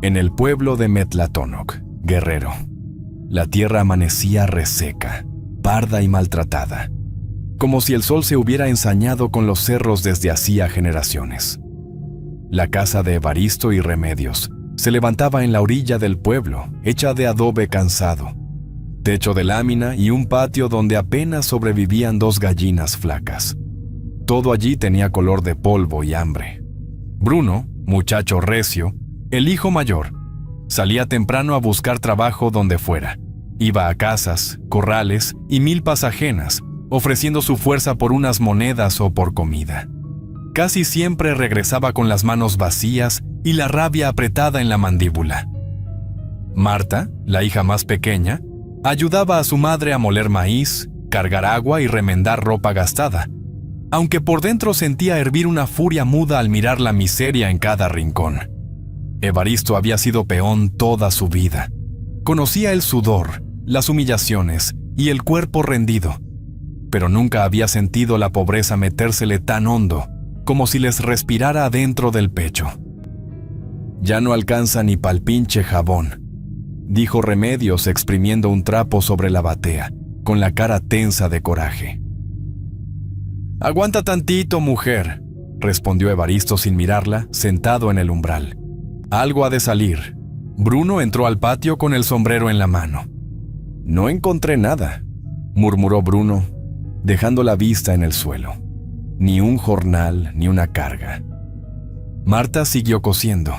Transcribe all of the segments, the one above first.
En el pueblo de Metlatónoc, Guerrero, la tierra amanecía reseca, parda y maltratada, como si el sol se hubiera ensañado con los cerros desde hacía generaciones. La casa de Evaristo y Remedios se levantaba en la orilla del pueblo, hecha de adobe cansado, techo de lámina y un patio donde apenas sobrevivían 2 gallinas flacas. Todo allí tenía color de polvo y hambre. Bruno, muchacho recio, el hijo mayor, salía temprano a buscar trabajo donde fuera. Iba a casas, corrales y milpas ajenas, ofreciendo su fuerza por unas monedas o por comida. Casi siempre regresaba con las manos vacías y la rabia apretada en la mandíbula. Marta, la hija más pequeña, ayudaba a su madre a moler maíz, cargar agua y remendar ropa gastada, aunque por dentro sentía hervir una furia muda al mirar la miseria en cada rincón. Evaristo había sido peón toda su vida. Conocía el sudor, las humillaciones y el cuerpo rendido, pero nunca había sentido la pobreza metérsele tan hondo, como si les respirara adentro del pecho. «Ya no alcanza ni pa'l pinche jabón», dijo Remedios exprimiendo un trapo sobre la batea, con la cara tensa de coraje. «Aguanta tantito, mujer», respondió Evaristo sin mirarla, sentado en el umbral. «Algo ha de salir». Bruno entró al patio con el sombrero en la mano. «No encontré nada», murmuró Bruno, dejando la vista en el suelo. Ni un jornal, ni una carga. Marta siguió cosiendo,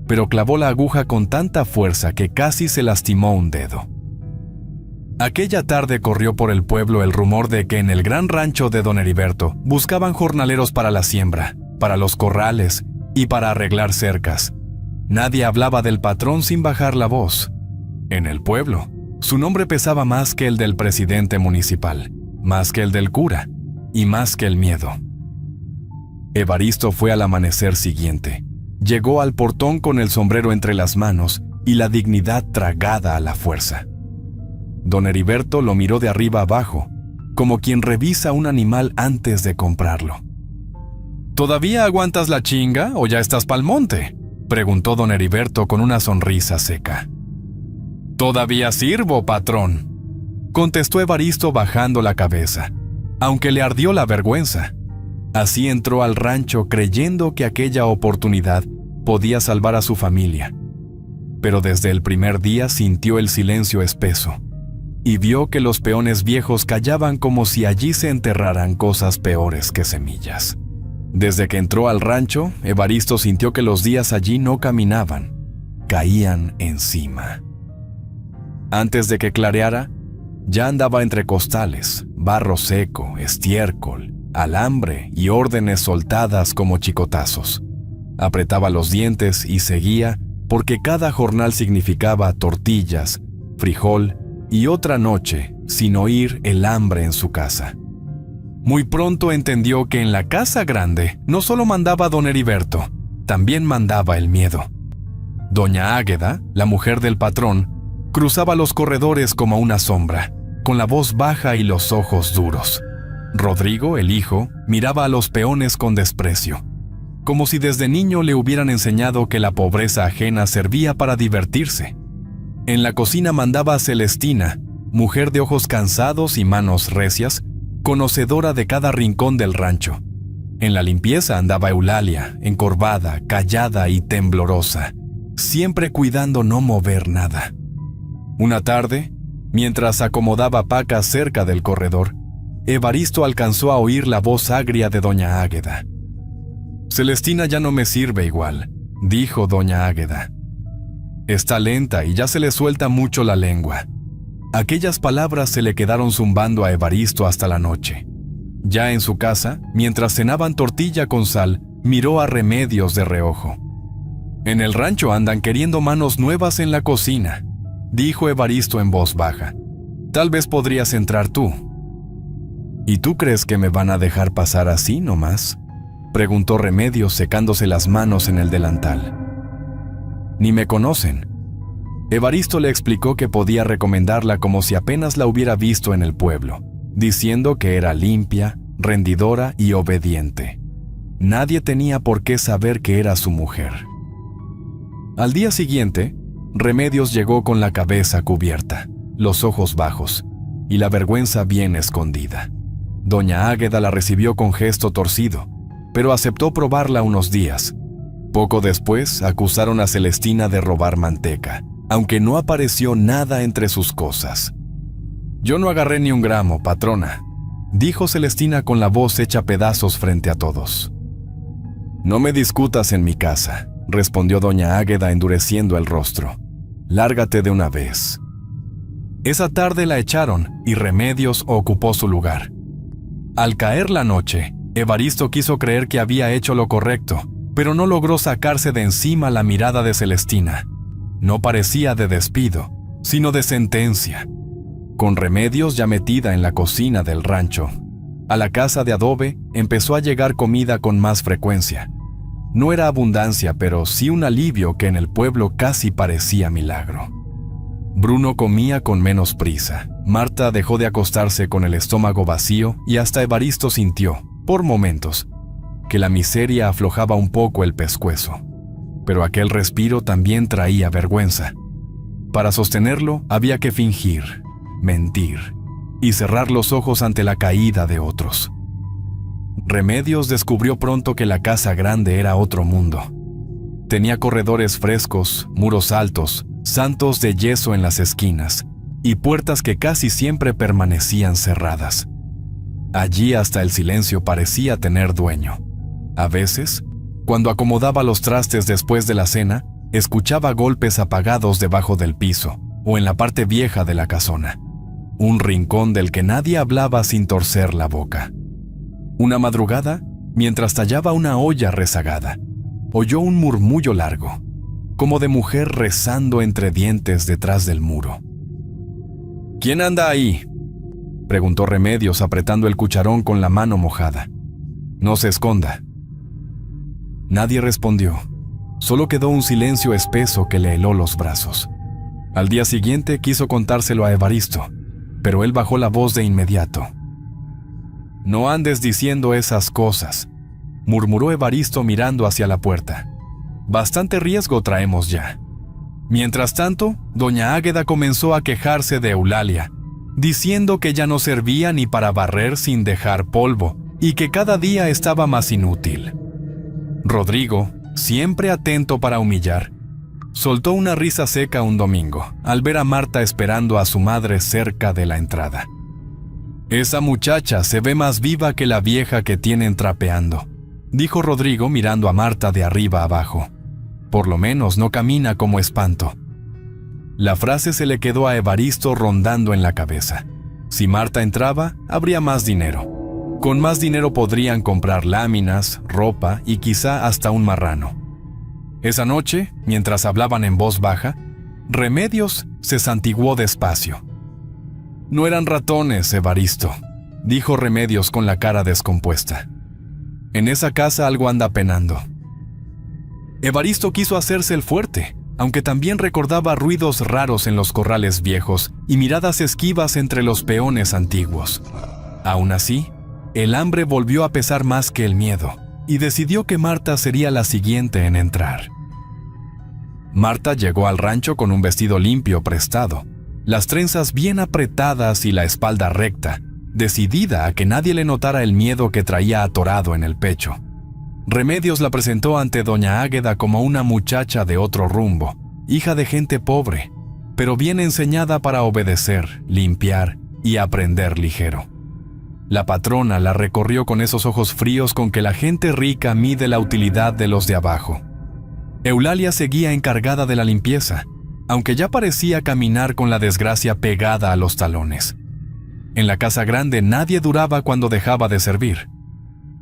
pero clavó la aguja con tanta fuerza que casi se lastimó un dedo. Aquella tarde corrió por el pueblo el rumor de que en el gran rancho de don Heriberto buscaban jornaleros para la siembra, para los corrales y para arreglar cercas. Nadie hablaba del patrón sin bajar la voz. En el pueblo, su nombre pesaba más que el del presidente municipal, más que el del cura y más que el miedo. Evaristo fue al amanecer siguiente. Llegó al portón con el sombrero entre las manos y la dignidad tragada a la fuerza. Don Heriberto lo miró de arriba abajo, como quien revisa un animal antes de comprarlo. «¿Todavía aguantas la chinga o ya estás pa'l monte?», preguntó don Heriberto con una sonrisa seca. «Todavía sirvo, patrón», contestó Evaristo bajando la cabeza, aunque le ardió la vergüenza. Así entró al rancho creyendo que aquella oportunidad podía salvar a su familia. Pero desde el primer día sintió el silencio espeso y vio que los peones viejos callaban como si allí se enterraran cosas peores que semillas. Desde que entró al rancho, Evaristo sintió que los días allí no caminaban, caían encima. Antes de que clareara, ya andaba entre costales, barro seco, estiércol, alambre y órdenes soltadas como chicotazos. Apretaba los dientes y seguía porque cada jornal significaba tortillas, frijol y otra noche sin oír el hambre en su casa. Muy pronto entendió que en la casa grande no solo mandaba don Heriberto, también mandaba el miedo. Doña Águeda, la mujer del patrón, cruzaba los corredores como una sombra, con la voz baja y los ojos duros. Rodrigo, el hijo, miraba a los peones con desprecio, como si desde niño le hubieran enseñado que la pobreza ajena servía para divertirse. En la cocina mandaba Celestina, mujer de ojos cansados y manos recias, conocedora de cada rincón del rancho. En la limpieza andaba Eulalia, encorvada, callada y temblorosa, siempre cuidando no mover nada. Una tarde, mientras acomodaba pacas cerca del corredor, Evaristo alcanzó a oír la voz agria de doña Águeda. «Celestina ya no me sirve igual», dijo doña Águeda. «Está lenta y ya se le suelta mucho la lengua». Aquellas palabras se le quedaron zumbando a Evaristo hasta la noche. Ya en su casa, mientras cenaban tortilla con sal, miró a Remedios de reojo. «En el rancho andan queriendo manos nuevas en la cocina», dijo Evaristo en voz baja. «Tal vez podrías entrar tú». «¿Y tú crees que me van a dejar pasar así nomás?», preguntó Remedios secándose las manos en el delantal. «Ni me conocen». Evaristo le explicó que podía recomendarla como si apenas la hubiera visto en el pueblo, diciendo que era limpia, rendidora y obediente. Nadie tenía por qué saber que era su mujer. Al día siguiente, Remedios llegó con la cabeza cubierta, los ojos bajos y la vergüenza bien escondida. Doña Águeda la recibió con gesto torcido, pero aceptó probarla unos días. Poco después acusaron a Celestina de robar manteca, aunque no apareció nada entre sus cosas. «Yo no agarré ni un gramo, patrona», dijo Celestina con la voz hecha pedazos frente a todos. «No me discutas en mi casa», respondió doña Águeda endureciendo el rostro. «Lárgate de una vez». Esa tarde la echaron y Remedios ocupó su lugar. Al caer la noche, Evaristo quiso creer que había hecho lo correcto, pero no logró sacarse de encima la mirada de Celestina. No parecía de despido, sino de sentencia. Con Remedios ya metida en la cocina del rancho, a la casa de adobe empezó a llegar comida con más frecuencia. No era abundancia, pero sí un alivio que en el pueblo casi parecía milagro. Bruno comía con menos prisa. Marta dejó de acostarse con el estómago vacío y hasta Evaristo sintió, por momentos, que la miseria aflojaba un poco el pescuezo. Pero aquel respiro también traía vergüenza. Para sostenerlo había que fingir, mentir y cerrar los ojos ante la caída de otros. Remedios descubrió pronto que la casa grande era otro mundo. Tenía corredores frescos, muros altos, santos de yeso en las esquinas y puertas que casi siempre permanecían cerradas. Allí hasta el silencio parecía tener dueño. A veces, cuando acomodaba los trastes después de la cena, escuchaba golpes apagados debajo del piso o en la parte vieja de la casona, un rincón del que nadie hablaba sin torcer la boca. Una madrugada, mientras tallaba una olla rezagada, oyó un murmullo largo, como de mujer rezando entre dientes detrás del muro. «¿Quién anda ahí?», preguntó Remedios apretando el cucharón con la mano mojada. «No se esconda». Nadie respondió. Solo quedó un silencio espeso que le heló los brazos. Al día siguiente quiso contárselo a Evaristo, pero él bajó la voz de inmediato. «No andes diciendo esas cosas», murmuró Evaristo mirando hacia la puerta. «Bastante riesgo traemos ya». Mientras tanto, doña Águeda comenzó a quejarse de Eulalia, diciendo que ya no servía ni para barrer sin dejar polvo y que cada día estaba más inútil. Rodrigo, siempre atento para humillar, soltó una risa seca un domingo al ver a Marta esperando a su madre cerca de la entrada. «Esa muchacha se ve más viva que la vieja que tienen trapeando», dijo Rodrigo mirando a Marta de arriba abajo. «Por lo menos no camina como espanto». La frase se le quedó a Evaristo rondando en la cabeza. Si Marta entraba, habría más dinero. Con más dinero podrían comprar láminas, ropa y quizá hasta un marrano. Esa noche, mientras hablaban en voz baja, Remedios se santiguó despacio. «No eran ratones, Evaristo», dijo Remedios con la cara descompuesta. «En esa casa algo anda penando». Evaristo quiso hacerse el fuerte, aunque también recordaba ruidos raros en los corrales viejos y miradas esquivas entre los peones antiguos. Aún así, el hambre volvió a pesar más que el miedo, y decidió que Marta sería la siguiente en entrar. Marta llegó al rancho con un vestido limpio prestado, las trenzas bien apretadas y la espalda recta, decidida a que nadie le notara el miedo que traía atorado en el pecho. Remedios la presentó ante doña Águeda como una muchacha de otro rumbo, hija de gente pobre, pero bien enseñada para obedecer, limpiar y aprender ligero. La patrona la recorrió con esos ojos fríos con que la gente rica mide la utilidad de los de abajo. Eulalia seguía encargada de la limpieza, aunque ya parecía caminar con la desgracia pegada a los talones. En la casa grande nadie duraba cuando dejaba de servir.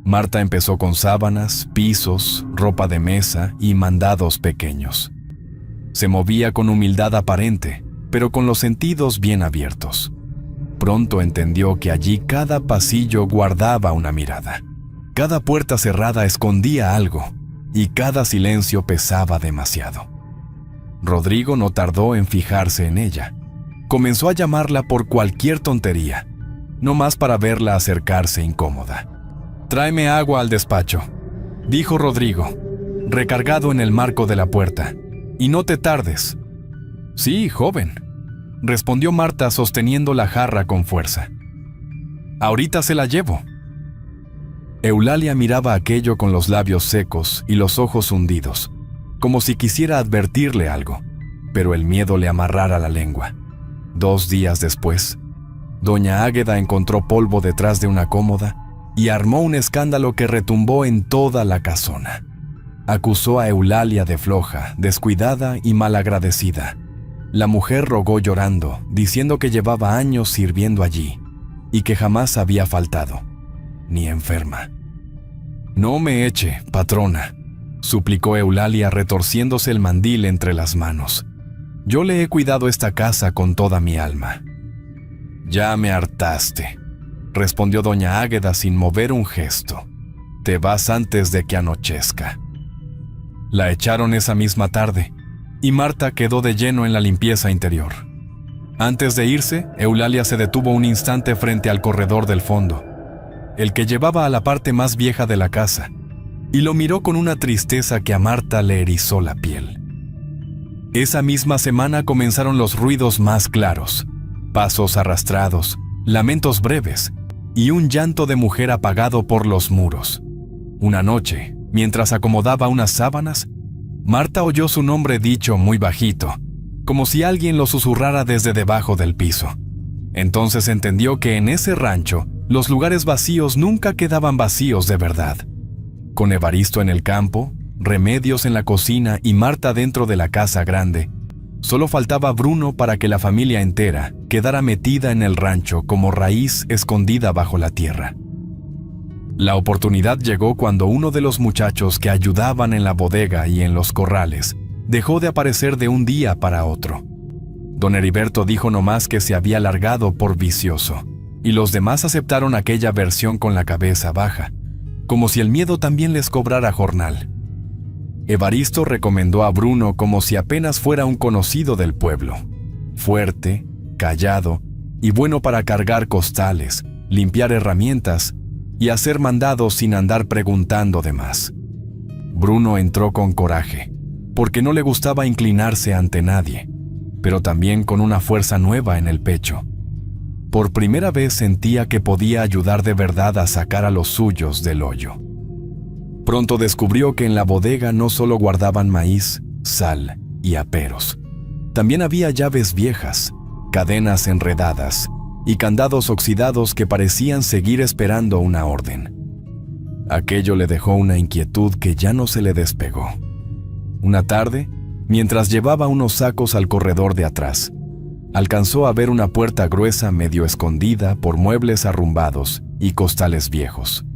Marta empezó con sábanas, pisos, ropa de mesa y mandados pequeños. Se movía con humildad aparente, pero con los sentidos bien abiertos. Pronto entendió que allí cada pasillo guardaba una mirada. Cada puerta cerrada escondía algo, y cada silencio pesaba demasiado. Rodrigo no tardó en fijarse en ella. Comenzó a llamarla por cualquier tontería, no más para verla acercarse incómoda. «Tráeme agua al despacho», dijo Rodrigo, recargado en el marco de la puerta. Y no te tardes. Sí, joven, respondió Marta sosteniendo la jarra con fuerza. Ahorita se la llevo. Eulalia miraba aquello con los labios secos y los ojos hundidos, como si quisiera advertirle algo, pero el miedo le amarrara la lengua. 2 días después, doña Águeda encontró polvo detrás de una cómoda y armó un escándalo que retumbó en toda la casona. Acusó a Eulalia de floja, descuidada y malagradecida. La mujer rogó llorando, diciendo que llevaba años sirviendo allí y que jamás había faltado, ni enferma. «No me eche, patrona», suplicó Eulalia retorciéndose el mandil entre las manos. «Yo le he cuidado esta casa con toda mi alma». «Ya me hartaste», respondió doña Águeda sin mover un gesto. «Te vas antes de que anochezca». La echaron esa misma tarde, y Marta quedó de lleno en la limpieza interior. Antes de irse, Eulalia se detuvo un instante frente al corredor del fondo, el que llevaba a la parte más vieja de la casa, y lo miró con una tristeza que a Marta le erizó la piel. Esa misma semana comenzaron los ruidos más claros, pasos arrastrados, lamentos breves, y un llanto de mujer apagado por los muros. Una noche, mientras acomodaba unas sábanas, Marta oyó su nombre dicho muy bajito, como si alguien lo susurrara desde debajo del piso. Entonces entendió que en ese rancho, los lugares vacíos nunca quedaban vacíos de verdad. Con Evaristo en el campo, Remedios en la cocina y Marta dentro de la casa grande, solo faltaba Bruno para que la familia entera quedara metida en el rancho como raíz escondida bajo la tierra. La oportunidad llegó cuando uno de los muchachos que ayudaban en la bodega y en los corrales dejó de aparecer de un día para otro. Don Heriberto dijo nomás que se había largado por vicioso, y los demás aceptaron aquella versión con la cabeza baja, como si el miedo también les cobrara jornal. Evaristo recomendó a Bruno como si apenas fuera un conocido del pueblo, fuerte, callado y bueno para cargar costales, limpiar herramientas y hacer mandados sin andar preguntando de más. Bruno entró con coraje, porque no le gustaba inclinarse ante nadie, pero también con una fuerza nueva en el pecho. Por primera vez sentía que podía ayudar de verdad a sacar a los suyos del hoyo. Pronto descubrió que en la bodega no solo guardaban maíz, sal y aperos. También había llaves viejas, cadenas enredadas y candados oxidados que parecían seguir esperando una orden. Aquello le dejó una inquietud que ya no se le despegó. Una tarde, mientras llevaba unos sacos al corredor de atrás, alcanzó a ver una puerta gruesa medio escondida por muebles arrumbados y costales viejos.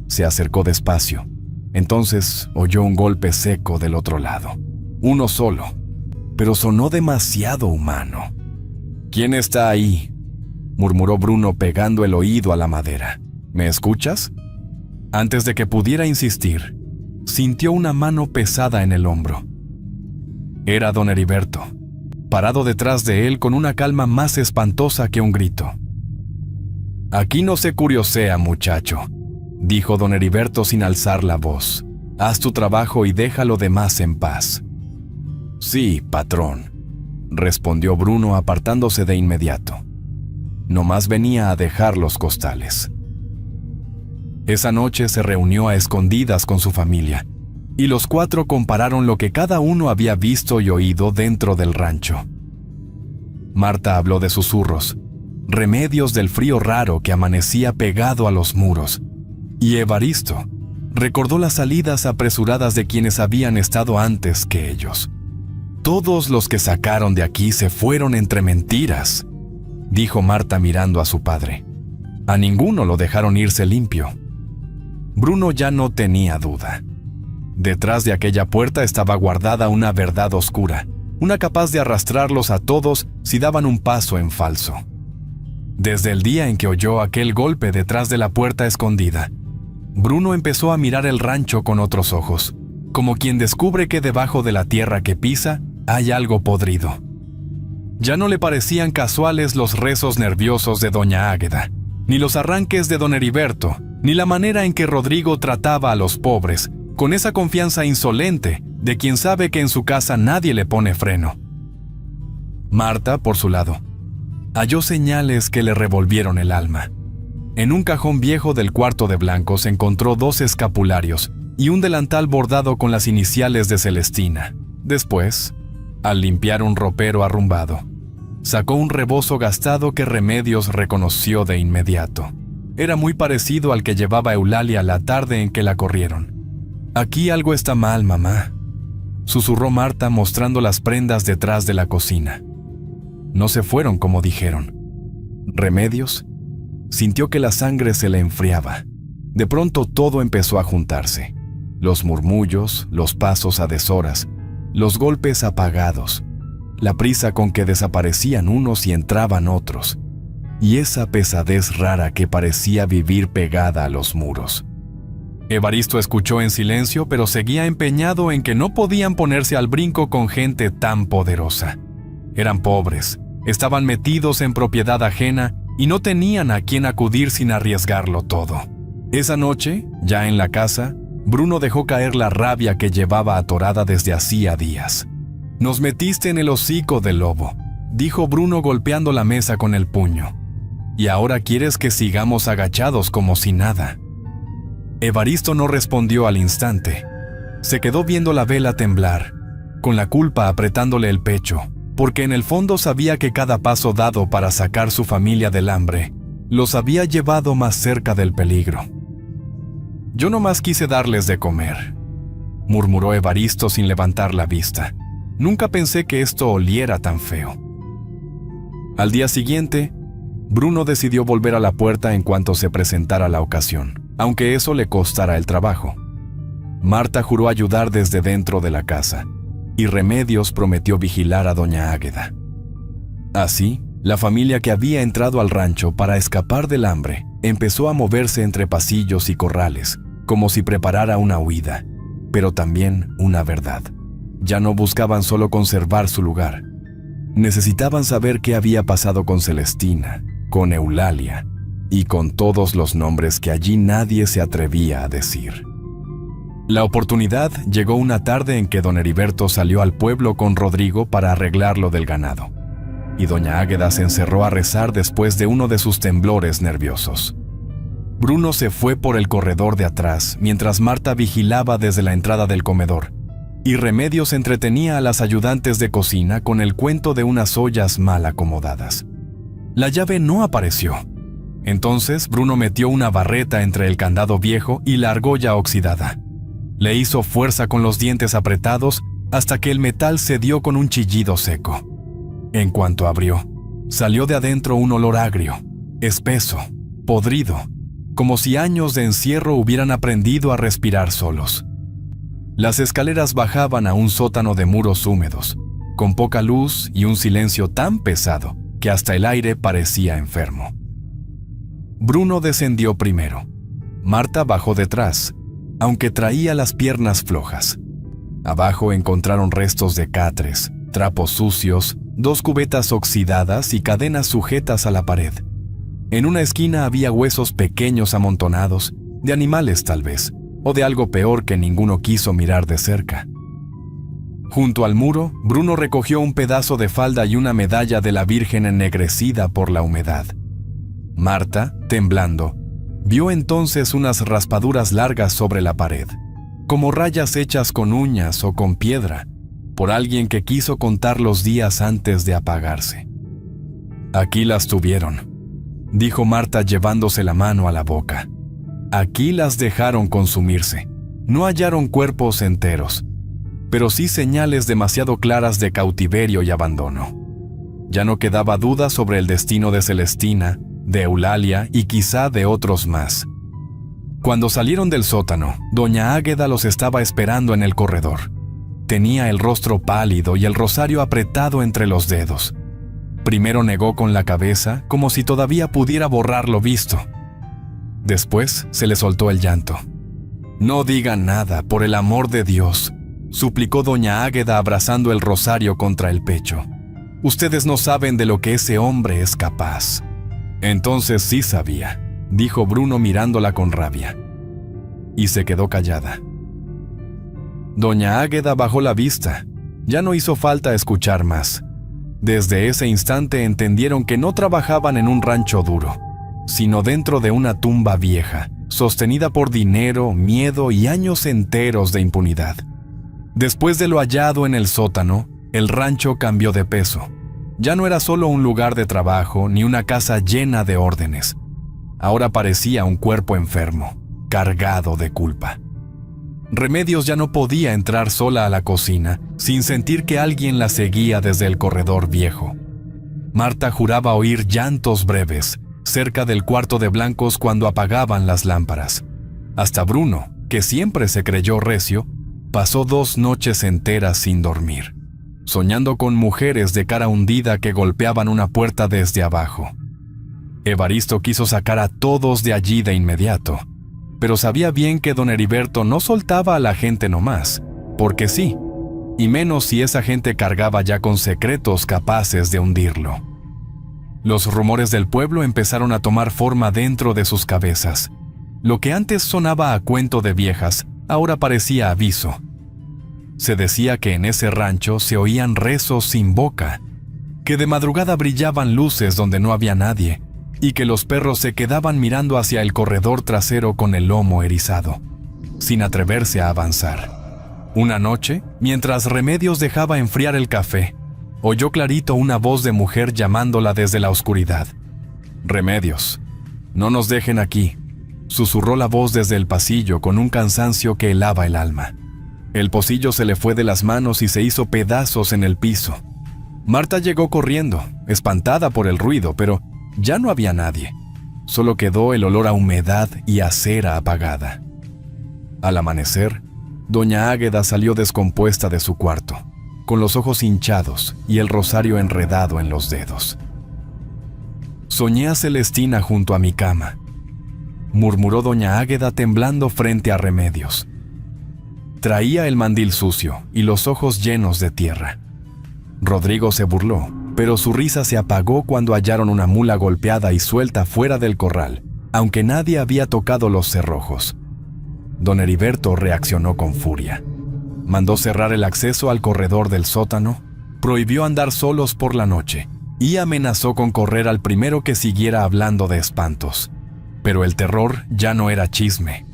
Se acercó despacio. Entonces oyó un golpe seco del otro lado. Uno solo, pero sonó demasiado humano. «¿Quién está ahí?», murmuró Bruno pegando el oído a la madera. «¿Me escuchas?». Antes de que pudiera insistir, sintió una mano pesada en el hombro. Era don Heriberto, parado detrás de él con una calma más espantosa que un grito. «Aquí no se curiosea, muchacho», dijo don Heriberto sin alzar la voz. «Haz tu trabajo y deja lo demás en paz». «Sí, patrón», respondió Bruno apartándose de inmediato. Nomás venía a dejar los costales. Esa noche se reunió a escondidas con su familia, y los 4 compararon lo que cada uno había visto y oído dentro del rancho. Marta habló de susurros, Remedios del frío raro que amanecía pegado a los muros, y Evaristo recordó las salidas apresuradas de quienes habían estado antes que ellos. «Todos los que sacaron de aquí se fueron entre mentiras», dijo Marta mirando a su padre. «A ninguno lo dejaron irse limpio». Bruno ya no tenía duda. Detrás de aquella puerta estaba guardada una verdad oscura, una capaz de arrastrarlos a todos si daban un paso en falso. Desde el día en que oyó aquel golpe detrás de la puerta escondida, Bruno empezó a mirar el rancho con otros ojos, como quien descubre que debajo de la tierra que pisa hay algo podrido. Ya no le parecían casuales los rezos nerviosos de doña Águeda, ni los arranques de don Heriberto, ni la manera en que Rodrigo trataba a los pobres, con esa confianza insolente de quien sabe que en su casa nadie le pone freno. Marta, por su lado, halló señales que le revolvieron el alma. En un cajón viejo del cuarto de blancos encontró 2 escapularios y un delantal bordado con las iniciales de Celestina. Después, al limpiar un ropero arrumbado, sacó un rebozo gastado que Remedios reconoció de inmediato. Era muy parecido al que llevaba Eulalia la tarde en que la corrieron. «Aquí algo está mal, mamá», susurró Marta mostrando las prendas detrás de la cocina. No se fueron como dijeron. Remedios sintió que la sangre se le enfriaba. De pronto todo empezó a juntarse. Los murmullos, los pasos a deshoras, los golpes apagados, la prisa con que desaparecían unos y entraban otros, y esa pesadez rara que parecía vivir pegada a los muros. Evaristo escuchó en silencio, pero seguía empeñado en que no podían ponerse al brinco con gente tan poderosa. Eran pobres, estaban metidos en propiedad ajena y no tenían a quién acudir sin arriesgarlo todo. Esa noche, ya en la casa, Bruno dejó caer la rabia que llevaba atorada desde hacía días. «Nos metiste en el hocico del lobo», dijo Bruno golpeando la mesa con el puño. «Y ahora quieres que sigamos agachados como si nada». Evaristo no respondió al instante. Se quedó viendo la vela temblar, con la culpa apretándole el pecho, porque en el fondo sabía que cada paso dado para sacar su familia del hambre los había llevado más cerca del peligro. «Yo nomás quise darles de comer», murmuró Evaristo sin levantar la vista. «Nunca pensé que esto oliera tan feo». Al día siguiente, Bruno decidió volver a la puerta en cuanto se presentara la ocasión, aunque eso le costara el trabajo. Marta juró ayudar desde dentro de la casa, y Remedios prometió vigilar a doña Águeda. Así, la familia que había entrado al rancho para escapar del hambre empezó a moverse entre pasillos y corrales, como si preparara una huida, pero también una verdad. Ya no buscaban solo conservar su lugar. Necesitaban saber qué había pasado con Celestina, con Eulalia y con todos los nombres que allí nadie se atrevía a decir. La oportunidad llegó una tarde en que don Heriberto salió al pueblo con Rodrigo para arreglar lo del ganado, y doña Águeda se encerró a rezar después de uno de sus temblores nerviosos. Bruno se fue por el corredor de atrás mientras Marta vigilaba desde la entrada del comedor, y Remedios entretenía a las ayudantes de cocina con el cuento de unas ollas mal acomodadas. La llave no apareció. Entonces Bruno metió una barreta entre el candado viejo y la argolla oxidada. Le hizo fuerza con los dientes apretados hasta que el metal cedió con un chillido seco. En cuanto abrió, salió de adentro un olor agrio, espeso, podrido, como si años de encierro hubieran aprendido a respirar solos. Las escaleras bajaban a un sótano de muros húmedos, con poca luz y un silencio tan pesado que hasta el aire parecía enfermo. Bruno descendió primero. Marta bajó detrás, aunque traía las piernas flojas. Abajo encontraron restos de catres, trapos sucios, 2 cubetas oxidadas y cadenas sujetas a la pared. En una esquina había huesos pequeños amontonados, de animales tal vez, o de algo peor que ninguno quiso mirar de cerca. Junto al muro, Bruno recogió un pedazo de falda y una medalla de la Virgen ennegrecida por la humedad. Marta, temblando, vio entonces unas raspaduras largas sobre la pared, como rayas hechas con uñas o con piedra, por alguien que quiso contar los días antes de apagarse. «Aquí las tuvieron», dijo Marta llevándose la mano a la boca. «Aquí las dejaron consumirse. No hallaron cuerpos enteros, pero sí señales demasiado claras de cautiverio y abandono. Ya no quedaba duda sobre el destino de Celestina, de Eulalia y quizá de otros más. Cuando salieron del sótano, doña Águeda los estaba esperando en el corredor. Tenía el rostro pálido y el rosario apretado entre los dedos. Primero negó con la cabeza, como si todavía pudiera borrar lo visto. Después se le soltó el llanto. «No digan nada, por el amor de Dios», suplicó doña Águeda abrazando el rosario contra el pecho. «Ustedes no saben de lo que ese hombre es capaz». «Entonces sí sabía», dijo Bruno mirándola con rabia. Y se quedó callada. Doña Águeda bajó la vista. Ya no hizo falta escuchar más. Desde ese instante entendieron que no trabajaban en un rancho duro, sino dentro de una tumba vieja, sostenida por dinero, miedo y años enteros de impunidad. Después de lo hallado en el sótano, el rancho cambió de peso. Ya no era solo un lugar de trabajo ni una casa llena de órdenes. Ahora parecía un cuerpo enfermo, cargado de culpa. Remedios ya no podía entrar sola a la cocina sin sentir que alguien la seguía desde el corredor viejo. Marta juraba oír llantos breves cerca del cuarto de blancos cuando apagaban las lámparas. Hasta Bruno, que siempre se creyó recio, pasó 2 noches enteras sin dormir, soñando con mujeres de cara hundida que golpeaban una puerta desde abajo. Evaristo quiso sacar a todos de allí de inmediato, pero sabía bien que don Heriberto no soltaba a la gente nomás, porque sí, y menos si esa gente cargaba ya con secretos capaces de hundirlo. Los rumores del pueblo empezaron a tomar forma dentro de sus cabezas. Lo que antes sonaba a cuento de viejas, ahora parecía aviso. Se decía que en ese rancho se oían rezos sin boca, que de madrugada brillaban luces donde no había nadie, y que los perros se quedaban mirando hacia el corredor trasero con el lomo erizado, sin atreverse a avanzar. Una noche, mientras Remedios dejaba enfriar el café, oyó clarito una voz de mujer llamándola desde la oscuridad. «Remedios, no nos dejen aquí», susurró la voz desde el pasillo con un cansancio que helaba el alma. El pocillo se le fue de las manos y se hizo pedazos en el piso. Marta llegó corriendo, espantada por el ruido, pero ya no había nadie. Solo quedó el olor a humedad y a cera apagada. Al amanecer, doña Águeda salió descompuesta de su cuarto, con los ojos hinchados y el rosario enredado en los dedos. «Soñé a Celestina junto a mi cama», murmuró doña Águeda temblando frente a Remedios. Traía el mandil sucio y los ojos llenos de tierra. Rodrigo se burló, pero su risa se apagó cuando hallaron una mula golpeada y suelta fuera del corral, aunque nadie había tocado los cerrojos. Don Heriberto reaccionó con furia. Mandó cerrar el acceso al corredor del sótano, prohibió andar solos por la noche y amenazó con correr al primero que siguiera hablando de espantos. Pero el terror ya no era chisme.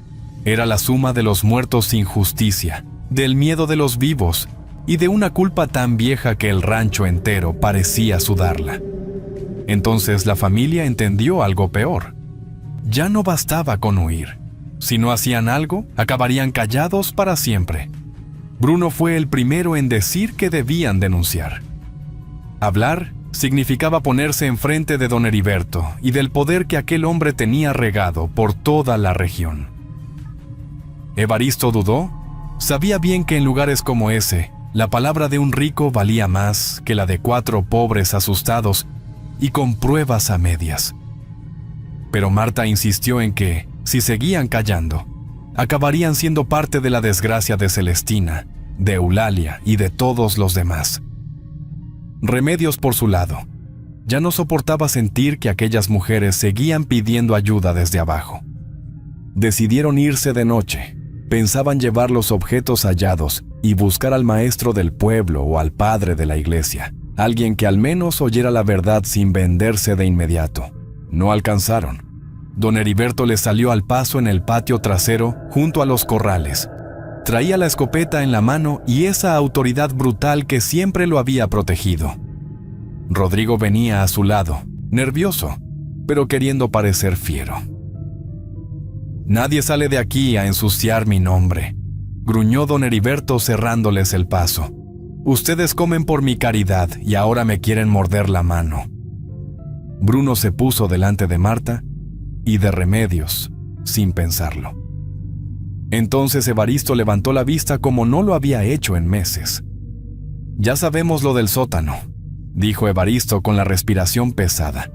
Era la suma de los muertos sin justicia, del miedo de los vivos y de una culpa tan vieja que el rancho entero parecía sudarla. Entonces la familia entendió algo peor. Ya no bastaba con huir. Si no hacían algo, acabarían callados para siempre. Bruno fue el primero en decir que debían denunciar. Hablar significaba ponerse enfrente de don Heriberto y del poder que aquel hombre tenía regado por toda la región. Evaristo dudó. Sabía bien que en lugares como ese, la palabra de un rico valía más que la de 4 pobres asustados y con pruebas a medias. Pero Marta insistió en que, si seguían callando, acabarían siendo parte de la desgracia de Celestina, de Eulalia y de todos los demás. Remedios, por su lado, ya no soportaba sentir que aquellas mujeres seguían pidiendo ayuda desde abajo. Decidieron irse de noche. Pensaban llevar los objetos hallados y buscar al maestro del pueblo o al padre de la iglesia, alguien que al menos oyera la verdad sin venderse de inmediato. No alcanzaron. Don Heriberto les salió al paso en el patio trasero junto a los corrales. Traía la escopeta en la mano y esa autoridad brutal que siempre lo había protegido. Rodrigo venía a su lado, nervioso, pero queriendo parecer fiero. «Nadie sale de aquí a ensuciar mi nombre», gruñó don Heriberto cerrándoles el paso. «Ustedes comen por mi caridad y ahora me quieren morder la mano». Bruno se puso delante de Marta y de Remedios, sin pensarlo. Entonces Evaristo levantó la vista como no lo había hecho en meses. «Ya sabemos lo del sótano», dijo Evaristo con la respiración pesada.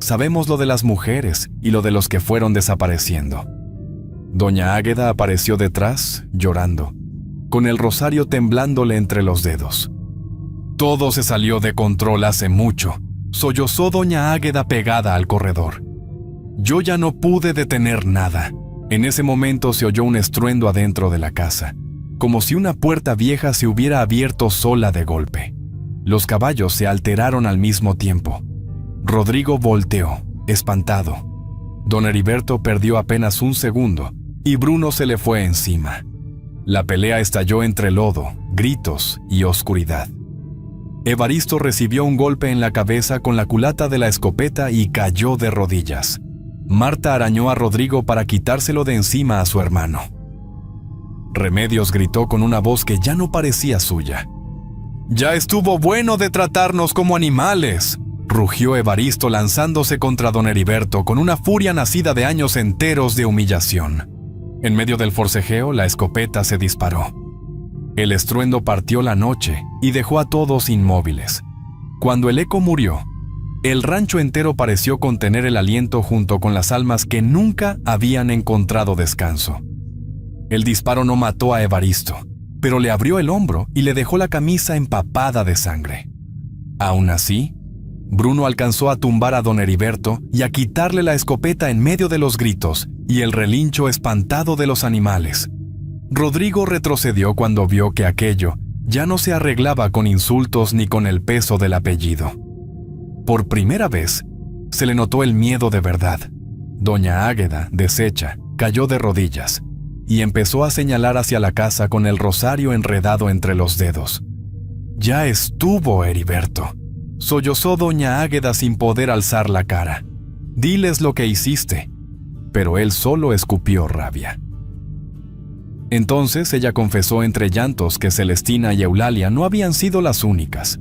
«Sabemos lo de las mujeres y lo de los que fueron desapareciendo». Doña Águeda apareció detrás, llorando, con el rosario temblándole entre los dedos. «Todo se salió de control hace mucho», sollozó doña Águeda pegada al corredor. «Yo ya no pude detener nada». En ese momento se oyó un estruendo adentro de la casa. como si una puerta vieja se hubiera abierto sola de golpe. Los caballos se alteraron al mismo tiempo. Rodrigo volteó, espantado. Don Heriberto perdió apenas un segundo y Bruno se le fue encima. La pelea estalló entre lodo, gritos y oscuridad. Evaristo recibió un golpe en la cabeza con la culata de la escopeta y cayó de rodillas. Marta arañó a Rodrigo para quitárselo de encima a su hermano. Remedios gritó con una voz que ya no parecía suya. «¡Ya estuvo bueno de tratarnos como animales!», rugió Evaristo lanzándose contra don Heriberto con una furia nacida de años enteros de humillación. En medio del forcejeo, la escopeta se disparó. El estruendo partió la noche y dejó a todos inmóviles. Cuando el eco murió, el rancho entero pareció contener el aliento junto con las almas que nunca habían encontrado descanso. El disparo no mató a Evaristo, pero le abrió el hombro y le dejó la camisa empapada de sangre. Aún así, Bruno alcanzó a tumbar a don Heriberto y a quitarle la escopeta en medio de los gritos y el relincho espantado de los animales. Rodrigo retrocedió cuando vio que aquello ya no se arreglaba con insultos ni con el peso del apellido. Por primera vez, se le notó el miedo de verdad. Doña Águeda, deshecha, cayó de rodillas y empezó a señalar hacia la casa con el rosario enredado entre los dedos. «Ya estuvo, Heriberto», sollozó doña Águeda sin poder alzar la cara. «Diles lo que hiciste». Pero él solo escupió rabia. Entonces ella confesó entre llantos que Celestina y Eulalia no habían sido las únicas.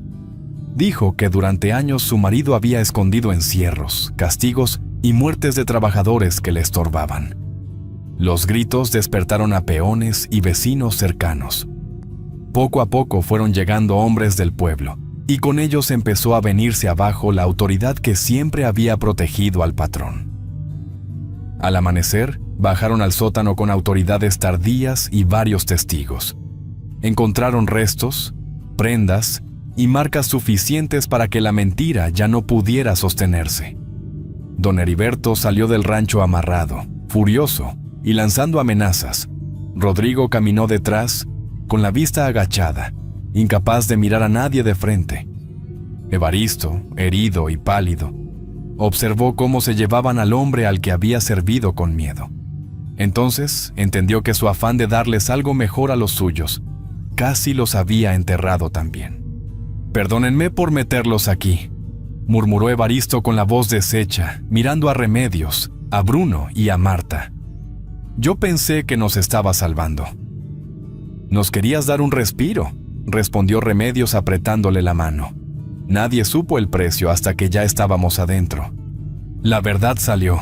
Dijo que durante años su marido había escondido encierros, castigos y muertes de trabajadores que le estorbaban. Los gritos despertaron a peones y vecinos cercanos. Poco a poco fueron llegando hombres del pueblo, y con ellos empezó a venirse abajo la autoridad que siempre había protegido al patrón. Al amanecer, bajaron al sótano con autoridades tardías y varios testigos. Encontraron restos, prendas y marcas suficientes para que la mentira ya no pudiera sostenerse. Don Heriberto salió del rancho amarrado, furioso y lanzando amenazas. Rodrigo caminó detrás, con la vista agachada, incapaz de mirar a nadie de frente. Evaristo, herido y pálido, observó cómo se llevaban al hombre al que había servido con miedo. Entonces entendió que su afán de darles algo mejor a los suyos casi los había enterrado también. «Perdónenme por meterlos aquí», murmuró Evaristo con la voz deshecha, mirando a Remedios, a Bruno y a Marta. «Yo pensé que nos estaba salvando». «Nos querías dar un respiro», respondió Remedios apretándole la mano. «Nadie supo el precio hasta que ya estábamos adentro. La verdad salió,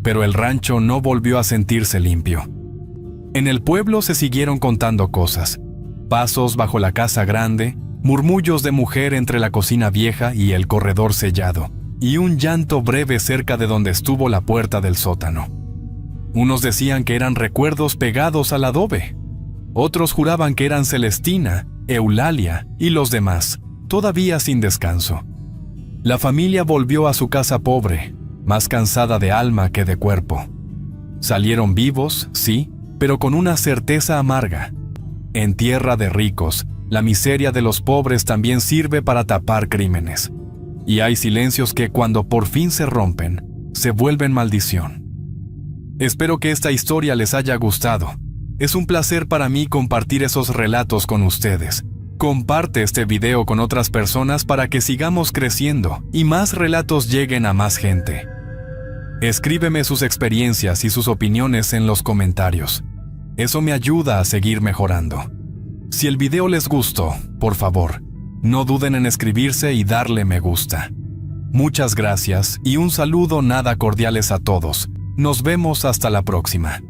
pero el rancho no volvió a sentirse limpio. En el pueblo se siguieron contando cosas, pasos bajo la casa grande, murmullos de mujer entre la cocina vieja y el corredor sellado, y un llanto breve cerca de donde estuvo la puerta del sótano. Unos decían que eran recuerdos pegados al adobe. Otros juraban que eran Celestina, Eulalia y los demás, todavía sin descanso. La familia volvió a su casa pobre, más cansada de alma que de cuerpo. Salieron vivos, sí, pero con una certeza amarga. En tierra de ricos, la miseria de los pobres también sirve para tapar crímenes. Y hay silencios que cuando por fin se rompen, se vuelven maldición. Espero que esta historia les haya gustado. Es un placer para mí compartir esos relatos con ustedes. Comparte este video con otras personas para que sigamos creciendo y más relatos lleguen a más gente. Escríbeme sus experiencias y sus opiniones en los comentarios. Eso me ayuda a seguir mejorando. Si el video les gustó, por favor, no duden en escribirse y darle me gusta. Muchas gracias y un saludo nada cordiales a todos. Nos vemos hasta la próxima.